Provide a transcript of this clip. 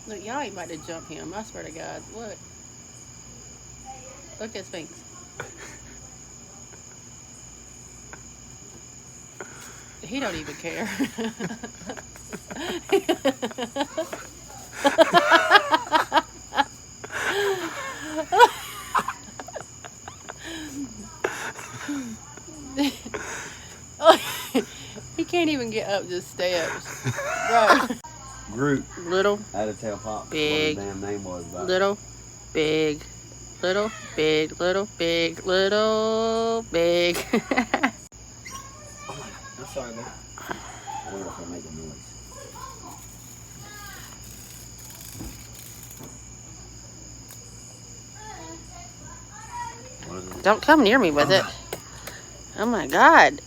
Look, y'all ain't about to jump him. I swear to God. Look. Look at Sphinx. He don't even care. He can't even get up the steps. Bro. Groot. Little. I had to tell Pop Big. what his damn name was. Little. Big. Little. Big. Little. Big. Little. Big. Oh my God. I'm sorry, man. I wonder if I make a noise. Don't come near me with it. Oh my God.